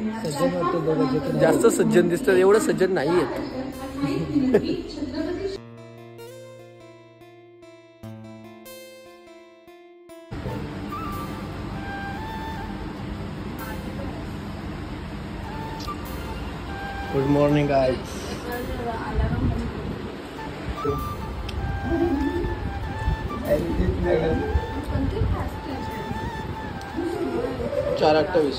सज्जन वाटतं, जास्त सज्जन दिसतात, एवढं सज्जन नाही आहेत. Good morning guys. 4:28.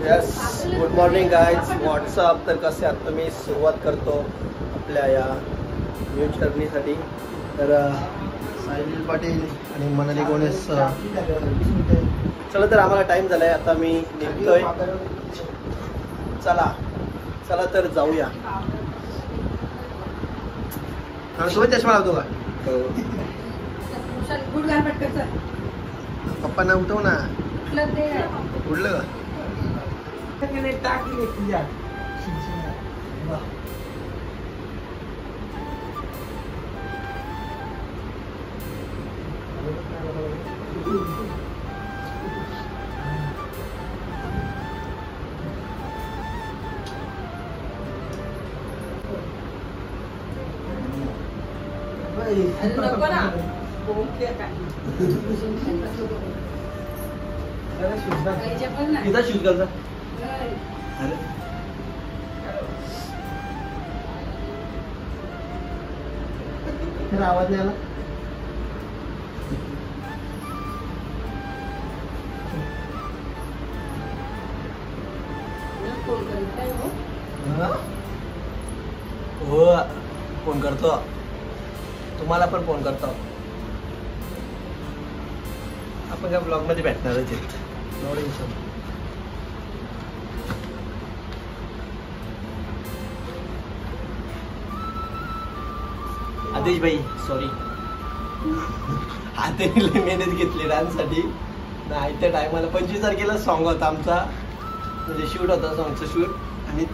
Yes, good morning guys. WhatsApp. तर कसे आहात तुम्ही? सुरुवात करतो आपल्या या न्यू जर्नीसाठी. तर साहिल पाटील आणि मनाली गोनेस. चला तर आम्हाला टाईम झाला आहे, आता मी निघतोय. चला चला तर जाऊया. सोबत चष्मा लावतो का? पप्पांना उठव ना. उठलं का? इथं शूज घालता. अरे आवाज नाही आला. हो, फोन करतो. तुम्हाला पण फोन करतो. आपण काय ब्लॉग मध्ये भेटणारच आहेत. No tension. आदेश भाई सॉरी. हाताने लय मेहनत घेतली डान्ससाठी. नाही त्या टायमाला 25 तारखेला सॉन्ग होता आमचा, म्हणजे शूट होता सॉंगचं शूट. आणि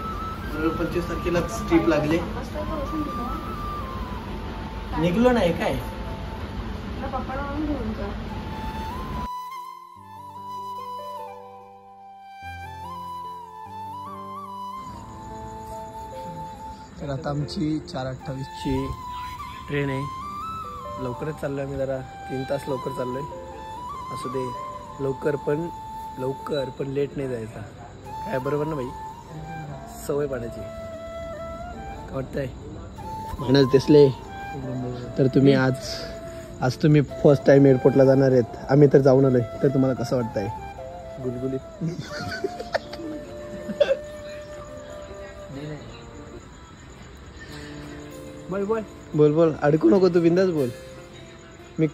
25 तारखेला स्ट्रीप लागली. निघलो नाही काय. तर आता आमची 4:28ची ट्रेन आहे. लवकरच चाललोय आम्ही, जरा 3 तास लवकर चाललोय. असू दे, लवकर पण लेट नाही जायचा. काय बरोबर ना भाई? सवय पाडायची. काय वाटतंय म्हणत दिसले? तर तुम्ही आज तुम्ही फर्स्ट टाइम एअरपोर्टला जाणार आहेत. आम्ही तर जाऊन आलोय. तर तुम्हाला कसं वाटतंय? गुलगुलीत. बोल बोल बोल बोल. अडकू नको तू, बिंदास बोल. मी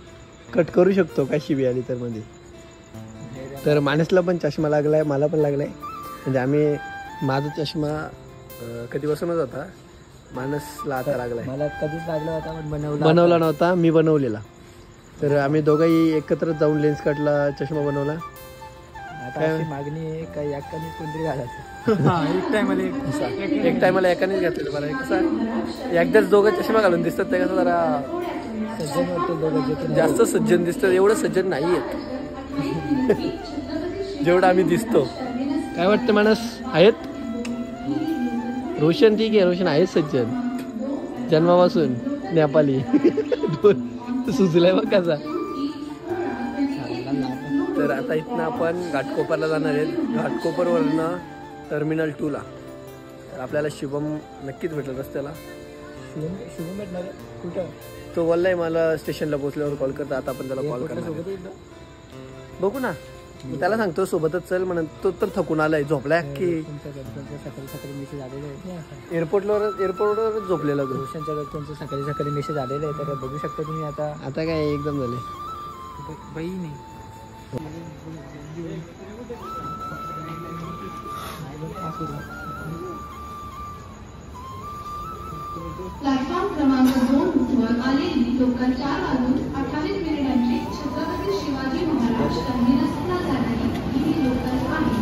कट करू शकतो काय शिबी आली तर मध्ये. तर माणसला पण चष्मा लागलाय, मला पण लागलाय. म्हणजे आम्ही, माझा चष्मा कधीपासूनच होता, मानसला आता लागलाय. मला कधीच लागला होता पण बनवला नव्हता, मी बनवलेला. तर आम्ही दोघंही एकत्र जाऊन लेन्स कटला चष्मा बनवला. आता मागणी आहे काही एकाने कोणतरी घालायचं. एक टायमाला एकानेच घातलेलं बरं. कसं एकदाच दोघं चष्मा घालून दिसतात ते कसं जरा सज्जन वाटतं. दोघं जास्त सज्जन दिसतात, एवढं सज्जन नाही आहेत जेवढं आम्ही दिसतो. काय वाटतं माणस? आहेत रोशन? ठीक आहे, रोशन आहे सज्जन जन्मापासून. नेपाली सुचलाय बघ कसा. तर आता इथनं आपण घाटकोपरला जाणार आहेत. घाटकोपरवरनं टर्मिनल 2ला. तर आपल्याला शुभम नक्कीच भेटलं रस्त्याला. शुभम भेटणार कुठं? तो बोललाय मला स्टेशनला पोहोचल्यावर कॉल करता. आता आपण त्याला कॉल करणार. बघू ना, त्याला सांगतो सोबतच चल म्हणून. तो तर थकून आलाय, झोपलाय की. सकाळी सकाळी मेसेज आलेले आहे. एअरपोर्टवर झोपलेला तो. रोशनच्या तुमचं सकाळी सकाळी मेसेज आलेले आहे. तर बघू शकता तुम्ही. आता काय एकदम झाले बाई नाही. प्लॅटफॉर्म क्रमांक 2 वर आलेली लोकल 4:28 छत्रपती शिवाजी महाराज टर्मिनसला जाणारी ही लोकल आहे.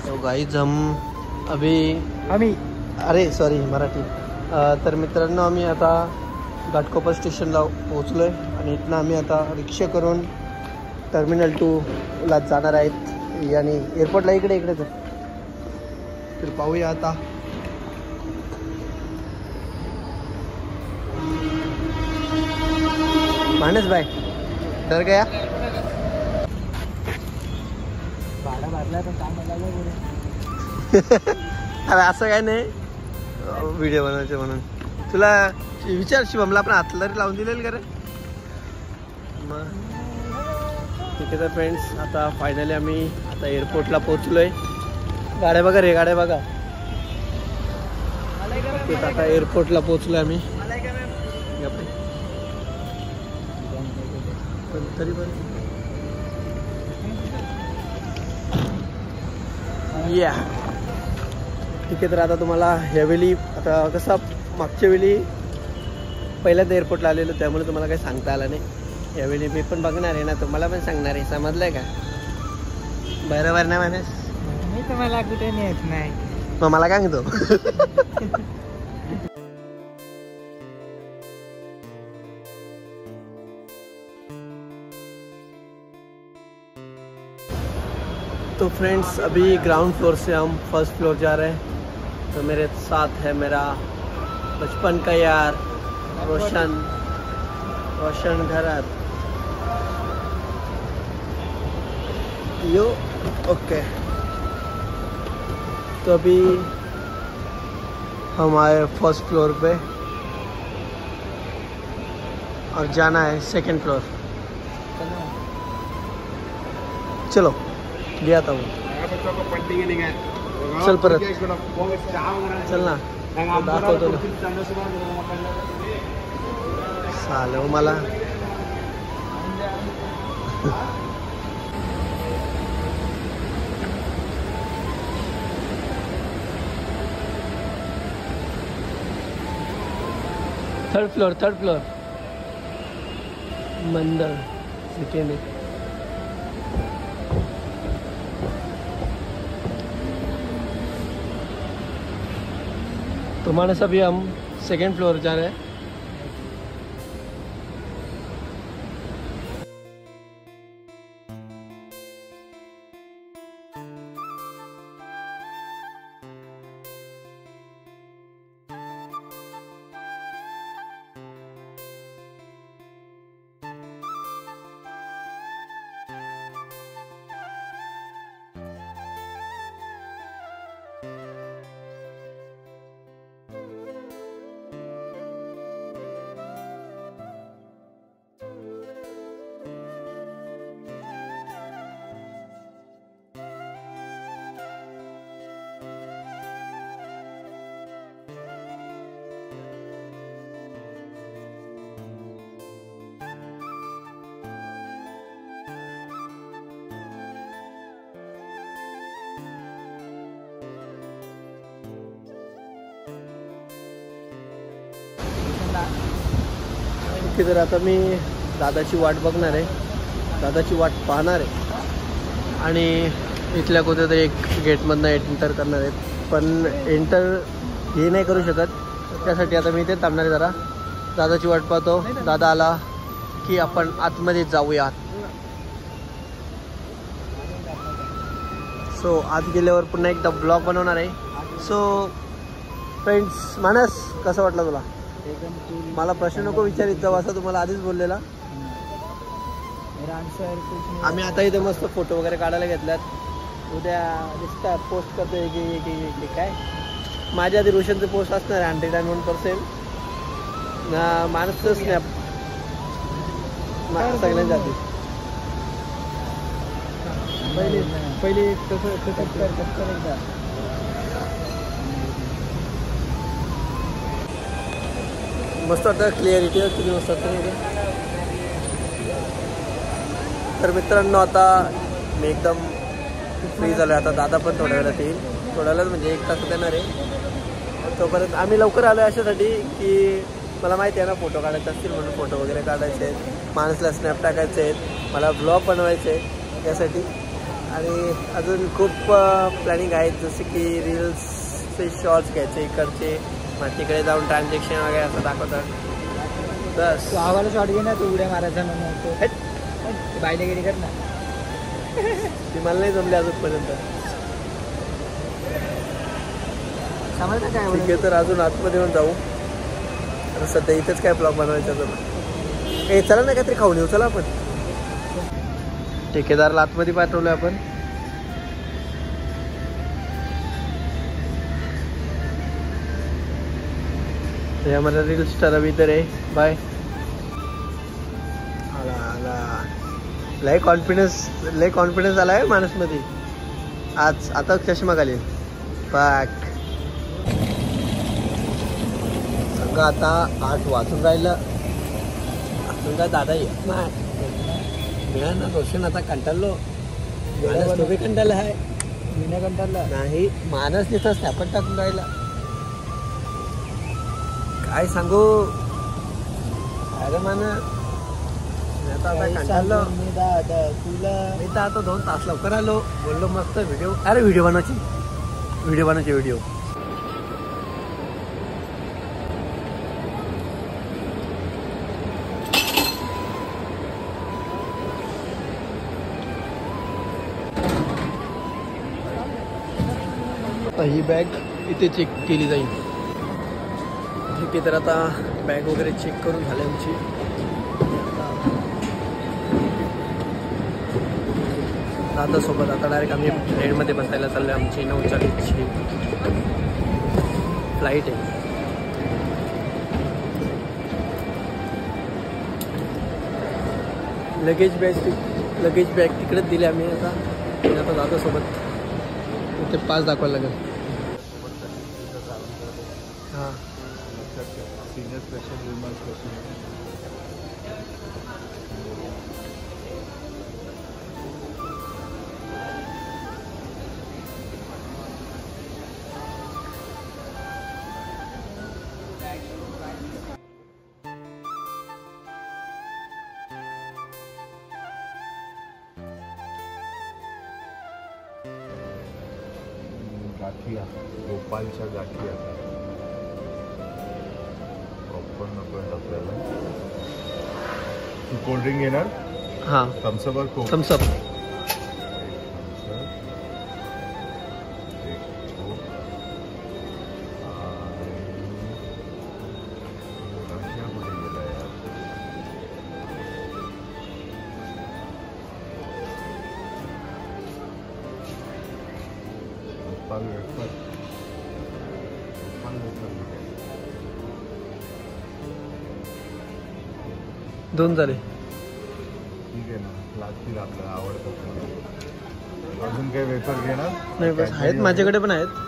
तो गाईज हम अभी आम्ही अरे सॉरी मराठी तर मित्रांनो आम्ही आता घाटकोपर स्टेशनला पोहोचलो आहे आणि इथनं आम्ही आता रिक्षा करून टर्मिनल 2ला जाणार आहेत आणि एअरपोर्टला इकडे तर पाहूया आता. मानस भाई डर गया भाडा भरला तर काम लागलं बोल. अरे असं काय नाही व्हिडिओ बनवायचे म्हणून. तुला विचार शिवमला आपण हातला तरी लावून दिलेलं का रे मग. ठीक आहे तर फ्रेंड्स आता फायनली आम्ही आता एअरपोर्टला पोहोचलो आहे. गाड्या बघा रे गाड्या बघा. आता एअरपोर्टला पोहोचलो आम्ही पण तरी पण या ठीक आहे. तर आता तुम्हाला ह्यावेळी आता कसं मागच्या वेळी पहिल्यांदा एअरपोर्टला आलेलो त्यामुळे तुम्हाला काही सांगता आलं नाही. यावेळी मी पण बघणार आहे ना तुम्हाला पण सांगणार आहे. समजलंय का बरोबर नाही माणूस. मी तुम्हाला कुठे नेत नाही मग मला काय सांगतो. तो फ्रेंड्स अभी ग्राउंड फ्लोर से हम फर्स्ट फ्लोर जा रहे हैं. तो मेरे साथ है मेरा बचपन का यार रोशन घरात यो. ओके तो अभी हम आए फर्स्ट फ्लोर पे और जाना है सेकंड फ्लोर. चलो ले आता हूँ. चल परत चल ना दाखवतो ना चालेल मला. थर्ड फ्लोर मंदिर सेकेंड है. तो मानस अभी हम सेकेंड फ्लोर जा रहे हैं. तर आता मी दादाची वाट बघणार आहे. दादाची वाट पाहणार आहे आणि इथल्या कुठेतरी एक गेटमधनं एंटर करणार आहेत. पण एंटर हे नाही करू शकत त्यासाठी आता मी इथे थांबणार आहे. जरा दादाची वाट पाहतो. दादा आला की आपण आतमध्ये जाऊयात. सो आत गेल्यावर पुन्हा एकदा ब्लॉग बनवणार आहे. सो फ्रेंड्स मानस कसं वाटलं तुला. मला प्रश्न नको विचारित जाऊ असं तुम्हाला आधीच बोललेला. आम्ही आता इथे मस्त फोटो वगैरे काढायला घेतल्यात. उद्या दिसतात पोस्ट करतोय की काय. माझ्या आधी रोशनचं पोस्ट असणार आहे 101% माणसं स्नॅप सगळ्यांच्या आधी. पहिले तसं एकदा मस्त वाटतं, क्लिअरिटी किती मस्त वाटतं. तर मित्रांनो आता मी एकदम फ्री झालो आहे. आता दादा पण थोड्या वेळात येईल, थोड्या वेळात म्हणजे 1 तासात येणार आहे. तोपर्यंत आम्ही लवकर आलो आहे अशासाठी की मला माहिती आहे ना फोटो काढायचे असतील म्हणून फोटो वगैरे काढायचे आहेत, माणसाला स्नॅप टाकायचे आहेत, मला ब्लॉग बनवायचे आहे त्यासाठी. आणि अजून खूप प्लॅनिंग आहेत, जसे की रील्सचे शॉर्ट्स घ्यायचे इकडचे, मग तिकडे जाऊन ट्रान्झॅक्शन वगैरे असं दाखवतात. बस तू आवाला शॉट घे ना, तू उड्या मारायचा म्हणून बायलेगिरी कर ना. ती मला नाही जमली अजूनपर्यंत. समजलं काय ठीक आहे, तर अजून आतमध्ये येऊन जाऊ. तर सध्या इथेच काय ब्लॉग बनवायचा तर ए चला ना काहीतरी खाऊन येऊ. चला आपण ठेकेदारला आतमध्ये पाठवलं आपण. तर हमारा रील स्टार अभी इधर है. बाय. आला आला, लय कॉन्फिडन्स आला आहे माणूसमध्ये आज. आता चष्मा घालील पाक. सगळं आता 8 वाजून राहिलं. अजून काय दादा ये मिळा ना रोशन. आता कंटाळलो. माणूस तुम्ही कंटाळला आहे. मी नाही कंटाळला नाही, माणूस तिथं स्नॅपच टाकून राहिला. काय सांगू अरे माणूस. आता कंटाळलो मी दादा तुला. मी तर आता 2 तास लवकर आलो. बोललो मस्त व्हिडिओ. अरे व्हिडिओ बनवायची. ही बॅग इथे चेक केली जाईल. ठीक आहे, तर आता बॅग वगैरे चेक करून झाली आमची. दादासोबत आता डायरेक्ट आम्ही ट्रेनमध्ये बसायला चाललो आहे. आमची 9:40ची फ्लाईट आहे. लगेज बॅग तिकडेच दिली आम्ही. आता दादासोबत ते पास दाखवायला लागेल. हां सीनियर स्पेशल वुमन स्पेशल. गाठिया, गोपालच्या गाठिया प्रॉपर नको आहेत आपल्याला. तू कोल्ड्रिंक घेणार? हां थम्सअप और कोक? थम्सअप. दोन झाले. ठीक आहे ना, लागतील आपल्याला आवडतात. अजून काही वेफर घेणार? नाही बस आहेत, माझ्याकडे पण आहेत.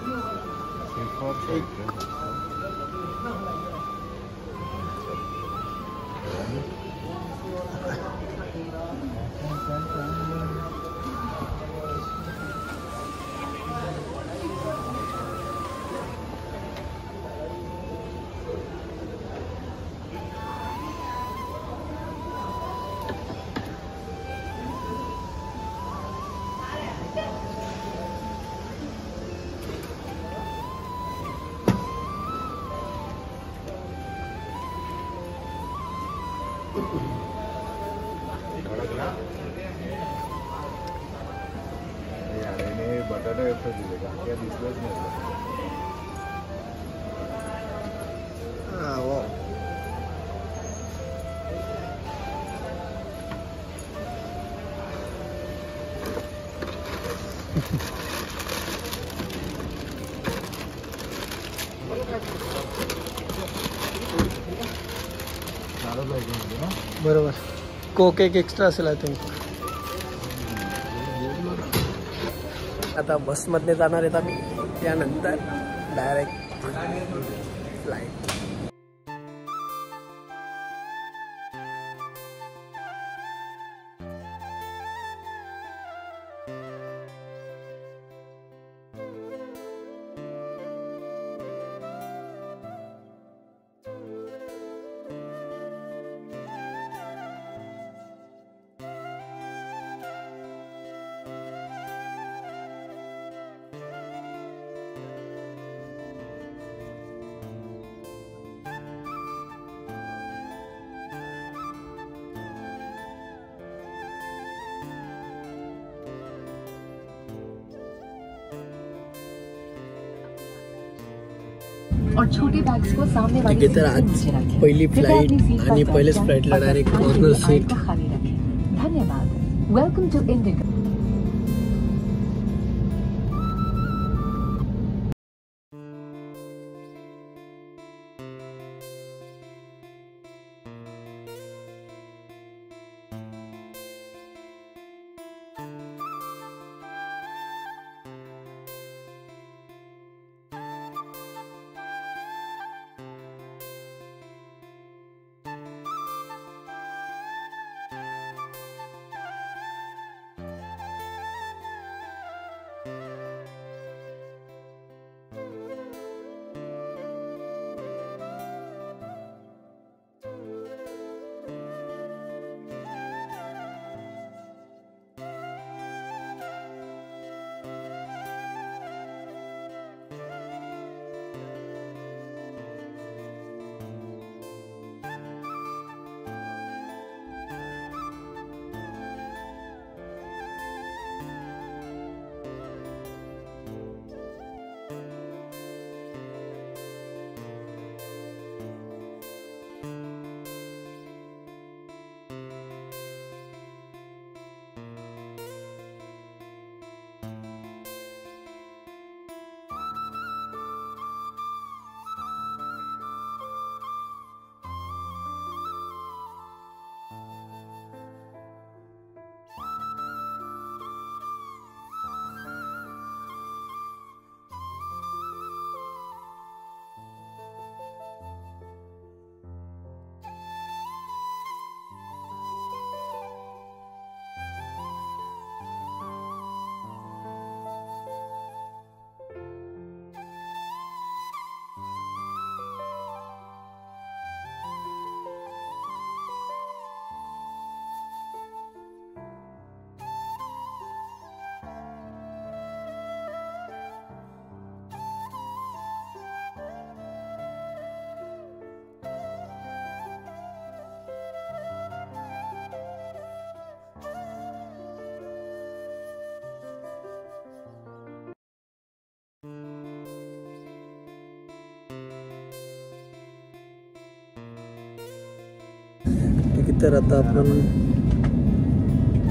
बटाटा वेफर दिले का? काय दिसलंच नाही. बरोबर. कोक एक एक्स्ट्रा असेल आय थिंक. आता बसमधने जाणार आहेत आम्ही, त्यानंतर डायरेक्ट फ्लाईट. और छोटे बैग्स को सामने वाली ठीक है, तर सीट के आज नीचे रखें। पहिली कृपया फ्लाइट अपनी सीट का आणि बैग पहिलेच जान फ्लाइटला और डायरेक्ट तत्काल कॉर्नर सीट सीट. को खाली रखें। धन्यवाद। Welcome to IndiGo. तर आता आपण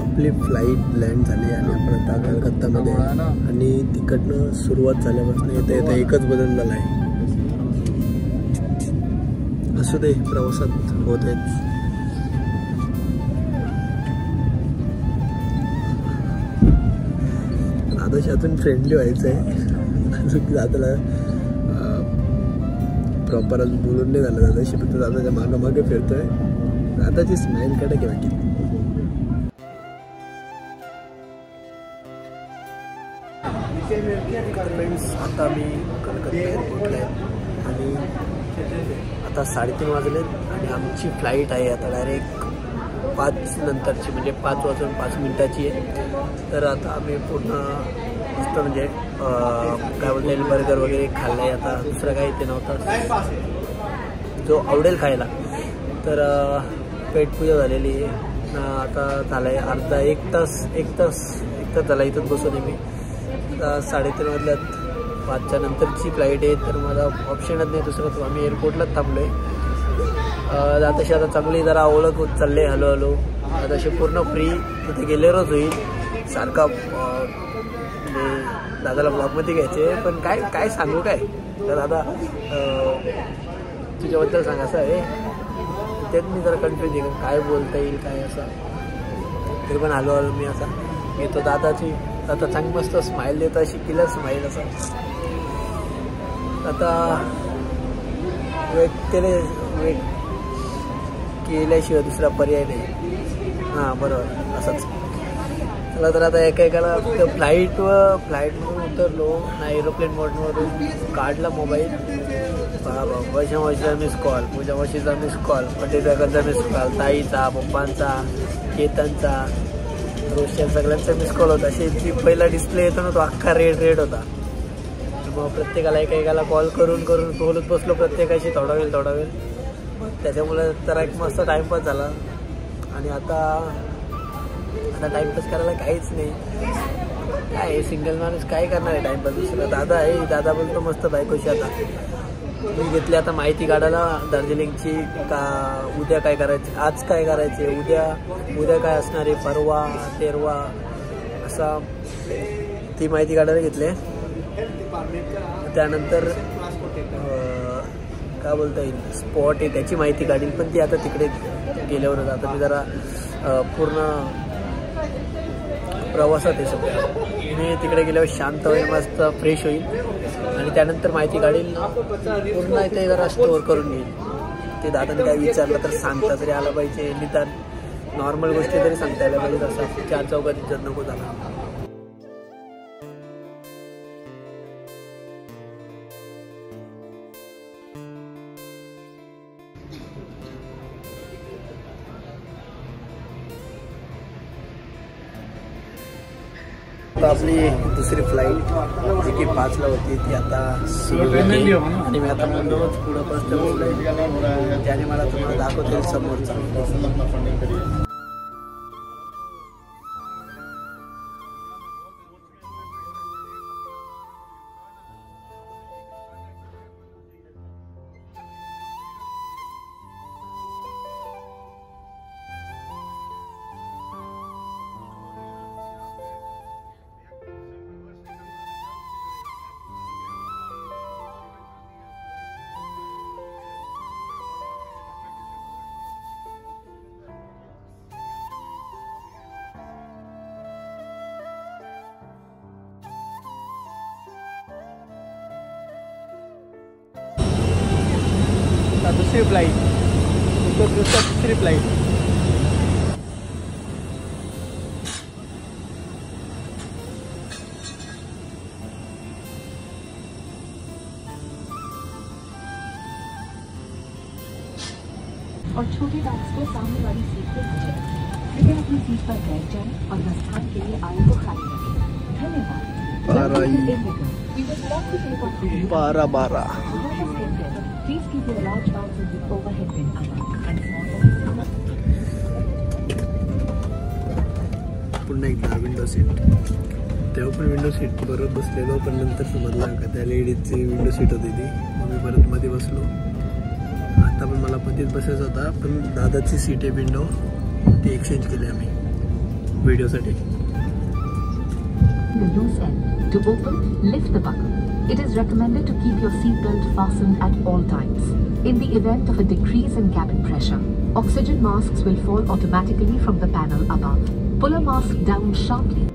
आपली फ्लाईट लँड झाली आणि आपण आता कलकत्तामध्ये आणि तिकडनं सुरुवात झाल्यापासून येता येता एकच बदल झाला आहे. असू दे, प्रवासात होत आहेत. दादाशी अजून फ्रेंडली व्हायचं आहे. अजून दादाला प्रॉपर अजून बोलून नाही झालं दादाशी, फक्त दादाच्या मागे फिरतोय. दादाची स्माइल कडे घ्या की. फ्रेंड्स, आता मी कलकत्ता एअरपोर्टला आहे आणि आता 3:30 वाजलेत आणि आमची फ्लाईट आहे आता डायरेक्ट 5 नंतरची, म्हणजे 5 वाजून 5 मिनिटाची आहे. तर आता आम्ही पूर्ण मस्त म्हणजे काय बोलता येईल बर्गर वगैरे खाल्लं आहे. आता दुसरं काही इथे नव्हतं जो आवडेल खायला. तर पेटपूजा झालेली आहे. आता झालं आहे अर्धा एक तास झाला इथंच बसून आहे मी. 3:30 वाजल्यात, 5च्या नंतरची फ्लाईट आहे. तर मला ऑप्शनच नाही दुसरं, तो आम्ही एअरपोर्टलाच थांबलो आहे. आताशी आता चांगली जरा ओळख होत चालले हळूहळू. आताशी पूर्ण फ्री तिथे गेल्यावरच होईल. सारखा म्हणजे दादाला ब्लॉगमध्ये घ्यायचे, पण काय सांगू काय. तर दादा तुझ्याबद्दल सांग असं आहे. तेच मी जरा कन्फ्युज आहे काय बोलता येईल काय असं. तरी पण हळूहळू मी असा घेतो दादाची. आता चांगली मस्त स्माईल देता शिकला स्माईल असं. आता वेट केल्याशिवाय दुसरा पर्याय नाही. हां बरोबर असंच. चला तर आता एकाला फ्लाईटमधून उतरलो ना, एरोप्लेन मोडमधून काढला मोबाईल. वर्षा मिस कॉल, पूजा वर्षीचा मिस कॉल, पटेलचा मिस कॉल, ताईचा, पप्पांचा, केतनचा, रोशच्या सगळ्यांचा मिस कॉल होता. अशी जी पहिला डिस्प्ले येतो ना तो अख्खा रेड होता. मग प्रत्येकाला एकाला कॉल करून बोलत बसलो प्रत्येकाशी थोडा वेळ. त्याच्यामुळे जरा एक मस्त टाईमपास झाला. आणि आता टाईमपास करायला काहीच नाही. काय सिंगल माणूस काय करणार आहे टाईमपास दुसरा. दादा आहे, दादा बोलतो मस्त बायकोशी आता मी घेतली आता माहिती काढायला दार्जिलिंगची का उद्या काय करायचे, आज काय करायचे, उद्या काय असणार आहे, परवा तेरवा असा ती माहिती काढायला घेतली. त्यानंतर काय बोलता येईल स्पॉट आहे त्याची माहिती काढील, पण ती आता तिकडे गेल्यावरच. आता मी जरा पूर्ण प्रवासात आहे सध्या. मी तिकडे गेल्यावर शांत होईल, मस्त फ्रेश होईल आणि त्यानंतर माहिती काढील. पूर्ण इथे जरा स्टोअर करून घेईल. ते दादाने काय विचारलं तर सांगता तरी आला पाहिजे, निदान नॉर्मल गोष्टी तरी सांगता आल्या पाहिजे. तसं 4 चौकात इज्जत नको झाला. आपली दुसरी फ्लाईट जी की 5ला होती ती आता सुरू होती आणि मी आता मुंबईच पुढं बसलोय. त्याने मला तुम्हाला दाखवतील समोरचा. दुसरी फ्लाईट दुसरी फ्लाईट और छोटे बैग्स को सामने वाली सीट पर रखें। कृपया अपनी सीट पर बैठ जाएं और प्रस्थान के लिए आगे को खाली रखें। धन्यवाद। 12 Please keep your large bags in the overhead bin above and small. पुन्हा एकदा विंडो सीट. तेव्हा पण विंडो सीट बरोबर बसलेलो, पण नंतर समजलं का त्या लेडीजची विंडो सीट होती ती. मग मी परत मध्ये बसलो. आता पण मला पतीत बसायचं होता, पण दादाची सीट आहे विंडो, ती एक्सचेंज केली आम्ही व्हिडिओसाठी. The loose end. To open, lift the buckle. It is recommended to keep your seatbelt fastened at all times. In the event of a decrease in cabin pressure, oxygen masks will fall automatically from the panel above. Pull a mask down sharply.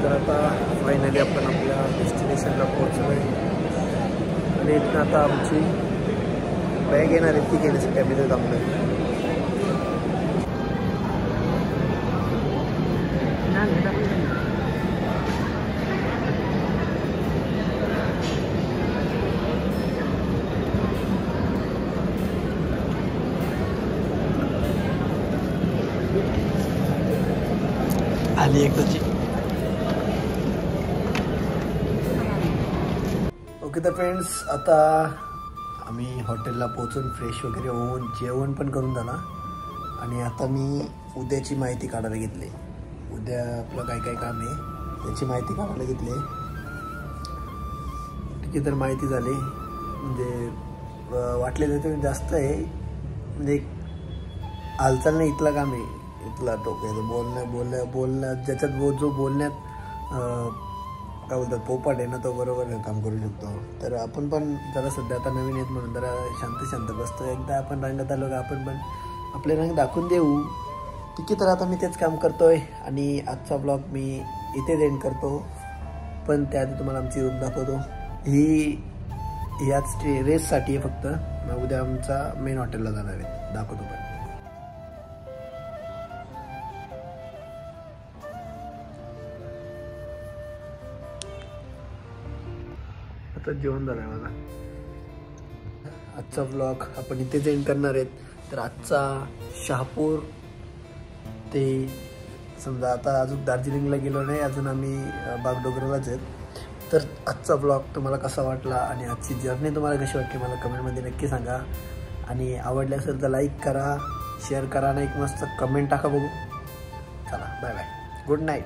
तर आता finally आपण आपल्या डेस्टिनेशनला पोहोचलो आहे आणि इथून आता आमची बॅग येणार आहे ती घेण्यासाठी आम्ही तर थांबलोय. आली एकदाची. ओके तर फ्रेंड्स, आता आम्ही हॉटेलला पोहोचून फ्रेश वगैरे होऊन जेवण पण करून झाला आणि आता मी उद्याची माहिती काढायला घेतली. उद्या आपलं काय काय काम आहे त्याची माहिती काढायला घेतली. ठीक आहे, तर माहिती झाली म्हणजे वाटलेलं तर जास्त आहे, म्हणजे हालचाल नाही इथलं काम आहे. इथला टोकायचं बोलणं ज्याच्यात जो बोलण्यात काय बोलतात पोपाट आहे ना, तो बरोबर काम करू शकतो. तर आपण पण जरा सध्या आता नवीन आहेत म्हणून जरा शांत बसतो. एकदा आपण रंगात आलो का आपण पण आपले रंग दाखवून देऊ. ठीक आहे, तर आता मी तेच काम करतोय आणि आजचा ब्लॉग मी इथेच एंड करतो. पण त्याआधी तुम्हाला आमची रूम दाखवतो. ही याच रेससाठी आहे फक्त. मग उद्या आमचा मेन हॉटेलला जाणार आहे, दाखवतो. पण आता जेवण झालं आहे माझा. आजचा व्लॉग आपण इथेच एंड करणार आहेत. तर आजचा शहापूर ते समजा आता अजून दार्जिलिंगला गेलो नाही, अजून आम्ही बागडोगरालाच आहेत. तर आजचा व्लॉग तुम्हाला कसा वाटला आणि आजची जर्नी तुम्हाला कशी वाटली मला कमेंटमध्ये नक्की सांगा. आणि आवडले असेल तर लाईक करा, शेअर करा आणि एक मस्त कमेंट टाका बघू. चला बाय बाय, गुड नाईट.